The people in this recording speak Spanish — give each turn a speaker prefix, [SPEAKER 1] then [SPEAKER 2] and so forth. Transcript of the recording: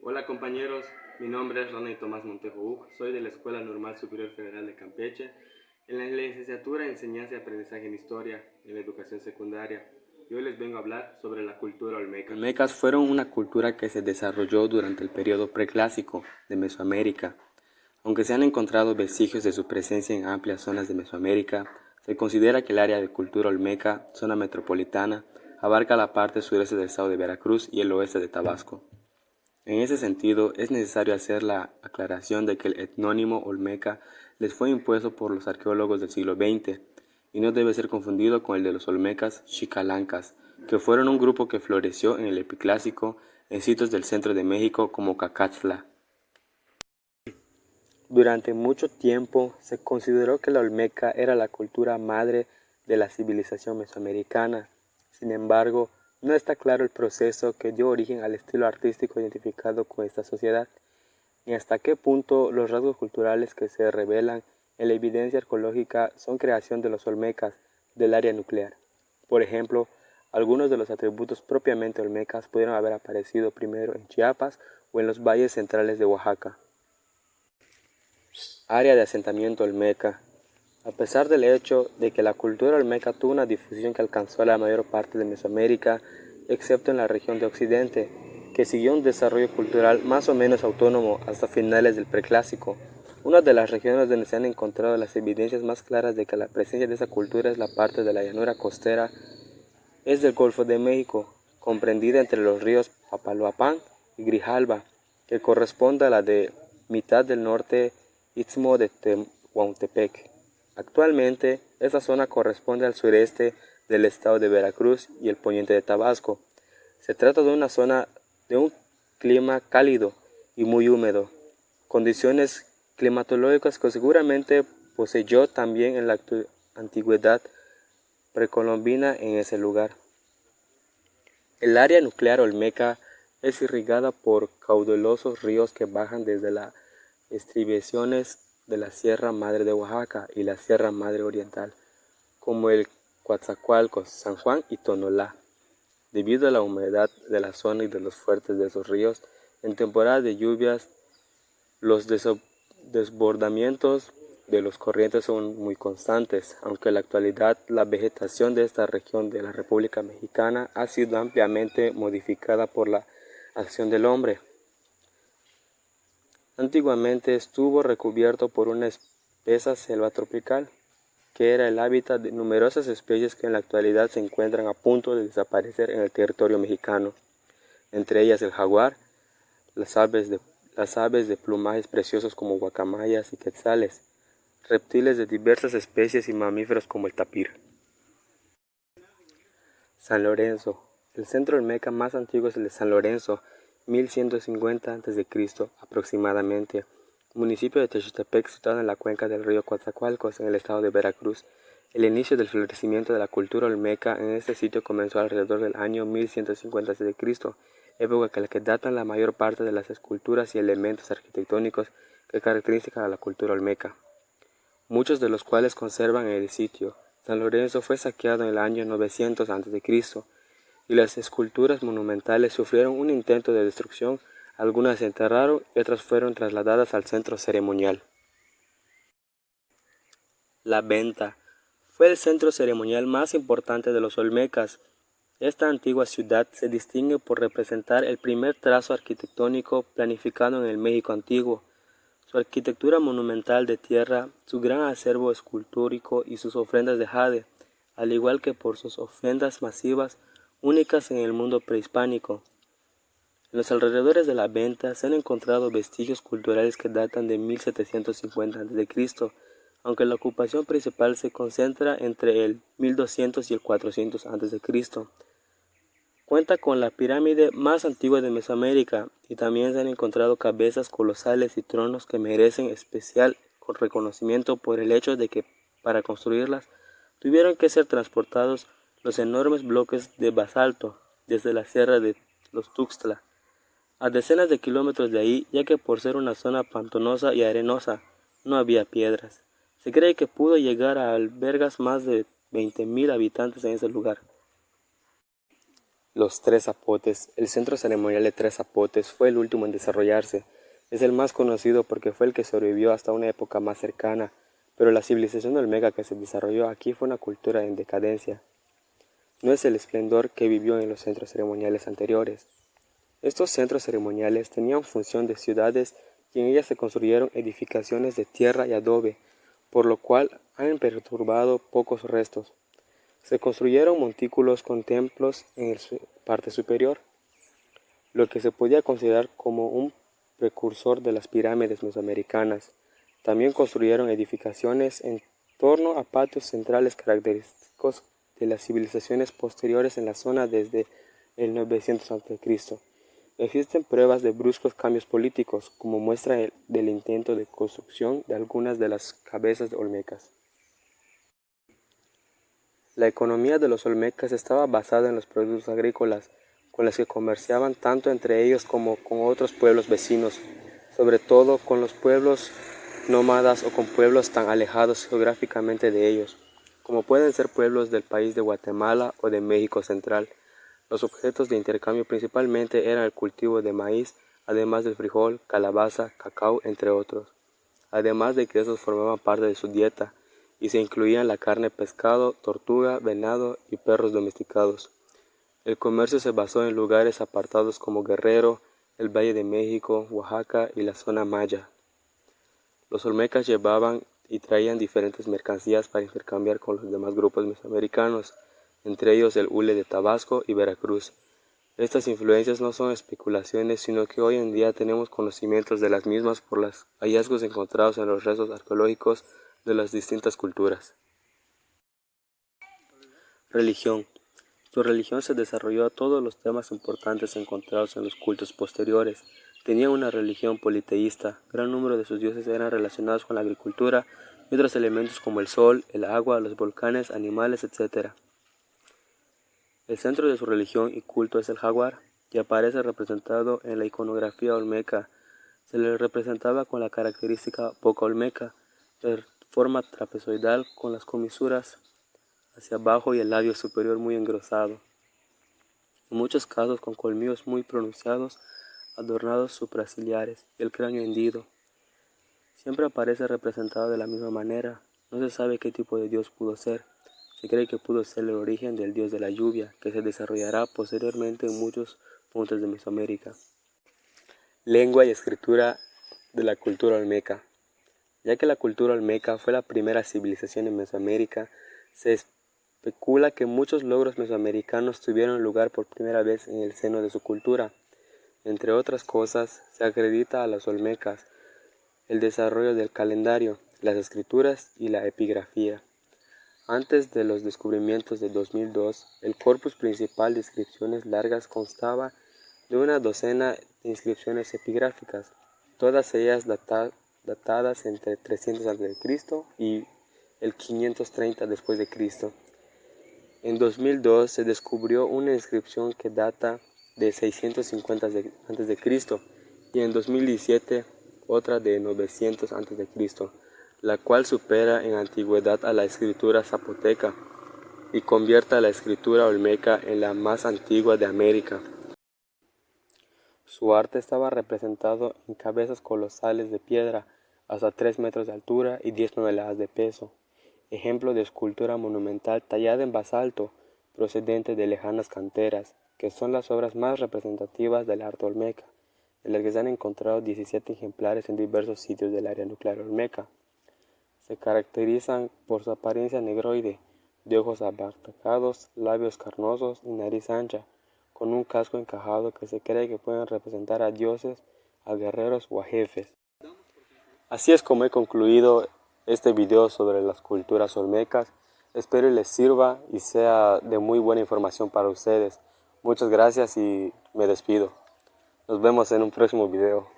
[SPEAKER 1] Hola compañeros, mi nombre es Ronnie Tomás Montejo Uc, soy de la Escuela Normal Superior Federal de Campeche, en la licenciatura en Enseñanza y Aprendizaje en Historia, en la Educación Secundaria, y hoy les vengo a hablar sobre la cultura olmeca. Los olmecas fueron una cultura que se desarrolló durante el periodo preclásico de Mesoamérica. Aunque se han encontrado vestigios de su presencia en amplias zonas de Mesoamérica, se considera que el área de cultura olmeca, zona metropolitana, abarca la parte sureste del estado de Veracruz y el oeste de Tabasco. En ese sentido, es necesario hacer la aclaración de que el etnónimo olmeca les fue impuesto por los arqueólogos del siglo XX y no debe ser confundido con el de los olmecas xicalancas, que fueron un grupo que floreció en el Epiclásico en sitios del centro de México como Cacaxtla. Durante mucho tiempo se consideró que la olmeca era la cultura madre de la civilización mesoamericana. Sin embargo, no está claro el proceso que dio origen al estilo artístico identificado con esta sociedad, ni hasta qué punto los rasgos culturales que se revelan en la evidencia arqueológica son creación de los olmecas del área nuclear. Por ejemplo, algunos de los atributos propiamente olmecas pudieron haber aparecido primero en Chiapas o en los valles centrales de Oaxaca. Área de asentamiento olmeca. A pesar del hecho de que la cultura olmeca tuvo una difusión que alcanzó la mayor parte de Mesoamérica, excepto en la región de Occidente, que siguió un desarrollo cultural más o menos autónomo hasta finales del Preclásico. Una de las regiones donde se han encontrado las evidencias más claras de que la presencia de esa cultura es la parte de la llanura costera es del Golfo de México, comprendida entre los ríos Papaloapan y Grijalba, que corresponde a la de mitad del norte Istmo de Tehuantepec. Actualmente, esta zona corresponde al sureste del estado de Veracruz y el poniente de Tabasco. Se trata de una zona de un clima cálido y muy húmedo, condiciones climatológicas que seguramente poseyó también en la antigüedad precolombina en ese lugar. El área nuclear olmeca es irrigada por caudalosos ríos que bajan desde las estribaciones de la Sierra Madre de Oaxaca y la Sierra Madre Oriental, como el Coatzacoalcos, San Juan y Tonolá. Debido a la humedad de la zona y de los fuertes de esos ríos, en temporada de lluvias, los desbordamientos de los corrientes son muy constantes, aunque en la actualidad la vegetación de esta región de la República Mexicana ha sido ampliamente modificada por la acción del hombre. Antiguamente estuvo recubierto por una espesa selva tropical, que era el hábitat de numerosas especies que en la actualidad se encuentran a punto de desaparecer en el territorio mexicano, entre ellas el jaguar, las aves de plumajes preciosos como guacamayas y quetzales, reptiles de diversas especies y mamíferos como el tapir. San Lorenzo. El centro olmeca más antiguo es el de San Lorenzo, 1150 a.C. aproximadamente, municipio de Textepec situado en la cuenca del río Coatzacoalcos en el estado de Veracruz. El inicio del florecimiento de la cultura olmeca en este sitio comenzó alrededor del año 1150 a.C., época en la que datan la mayor parte de las esculturas y elementos arquitectónicos que caracterizan a la cultura olmeca, muchos de los cuales conservan en el sitio. San Lorenzo fue saqueado en el año 900 a.C., y las esculturas monumentales sufrieron un intento de destrucción, algunas se enterraron y otras fueron trasladadas al centro ceremonial. La Venta fue el centro ceremonial más importante de los olmecas. Esta antigua ciudad se distingue por representar el primer trazo arquitectónico planificado en el México antiguo. Su arquitectura monumental de tierra, su gran acervo escultórico y sus ofrendas de jade, al igual que por sus ofrendas masivas únicas en el mundo prehispánico. En los alrededores de la Venta se han encontrado vestigios culturales que datan de 1750 a.C., aunque la ocupación principal se concentra entre el 1200 y el 400 a.C. Cuenta con la pirámide más antigua de Mesoamérica y también se han encontrado cabezas colosales y tronos que merecen especial reconocimiento por el hecho de que para construirlas tuvieron que ser transportados los enormes bloques de basalto desde la sierra de los Tuxtla a decenas de kilómetros de ahí, ya que por ser una zona pantanosa y arenosa no había piedras. Se cree que pudo llegar a albergar más de 20.000 habitantes en ese lugar. Los Tres Zapotes. El centro ceremonial de Tres Zapotes fue el último en desarrollarse. Es el más conocido porque fue el que sobrevivió hasta una época más cercana, pero la civilización olmeca que se desarrolló aquí fue una cultura en decadencia. No es el esplendor que vivió en los centros ceremoniales anteriores. Estos centros ceremoniales tenían función de ciudades y en ellas se construyeron edificaciones de tierra y adobe, por lo cual han perturbado pocos restos. Se construyeron montículos con templos en la parte superior, lo que se podía considerar como un precursor de las pirámides mesoamericanas. También construyeron edificaciones en torno a patios centrales característicos de las civilizaciones posteriores en la zona desde el 900 a.C. Existen pruebas de bruscos cambios políticos, como muestra del intento de construcción de algunas de las cabezas olmecas. La economía de los olmecas estaba basada en los productos agrícolas, con los que comerciaban tanto entre ellos como con otros pueblos vecinos, sobre todo con los pueblos nómadas o con pueblos tan alejados geográficamente de ellos, como pueden ser pueblos del país de Guatemala o de México Central. Los objetos de intercambio principalmente eran el cultivo de maíz, además del frijol, calabaza, cacao, entre otros, además de que esos formaban parte de su dieta, y se incluían la carne, pescado, tortuga, venado y perros domesticados. El comercio se basó en lugares apartados como Guerrero, el Valle de México, Oaxaca y la zona maya. Los olmecas llevaban y traían diferentes mercancías para intercambiar con los demás grupos mesoamericanos, entre ellos el hule de Tabasco y Veracruz. Estas influencias no son especulaciones, sino que hoy en día tenemos conocimientos de las mismas por los hallazgos encontrados en los restos arqueológicos de las distintas culturas. Religión. Su religión se desarrolló a todos los temas importantes encontrados en los cultos posteriores. Tenía una religión politeísta. Gran número de sus dioses eran relacionados con la agricultura y otros elementos como el sol, el agua, los volcanes, animales, etc. El centro de su religión y culto es el jaguar, que aparece representado en la iconografía olmeca. Se le representaba con la característica boca olmeca, de forma trapezoidal con las comisuras hacia abajo y el labio superior muy engrosado. En muchos casos con colmillos muy pronunciados, adornados supraciliares y el cráneo hendido. Siempre aparece representado de la misma manera. No se sabe qué tipo de dios pudo ser. Se cree que pudo ser el origen del dios de la lluvia, que se desarrollará posteriormente en muchos puntos de Mesoamérica. Lengua y escritura de la cultura olmeca. Ya que la cultura olmeca fue la primera civilización en Mesoamérica, se especula que muchos logros mesoamericanos tuvieron lugar por primera vez en el seno de su cultura. Entre otras cosas, se acredita a los olmecas el desarrollo del calendario, las escrituras y la epigrafía. Antes de los descubrimientos de 2002, el corpus principal de inscripciones largas constaba de una docena de inscripciones epigráficas, todas ellas datadas entre 300 a.C. y el 530 después de Cristo. En 2002 se descubrió una inscripción que data de 650 a.C. y en 2017 otra de 900 a.C., la cual supera en antigüedad a la escritura zapoteca y convierte a la escritura olmeca en la más antigua de América. Su arte estaba representado en cabezas colosales de piedra hasta 3 metros de altura y 10 toneladas de peso, ejemplo de escultura monumental tallada en basalto procedente de lejanas canteras, que son las obras más representativas del arte olmeca, de las que se han encontrado 17 ejemplares en diversos sitios del área nuclear olmeca. Se caracterizan por su apariencia negroide, de ojos abaratados, labios carnosos y nariz ancha, con un casco encajado que se cree que pueden representar a dioses, a guerreros o a jefes. Así es como he concluido este video sobre las culturas olmecas. Espero les sirva y sea de muy buena información para ustedes. Muchas gracias y me despido. Nos vemos en un próximo video.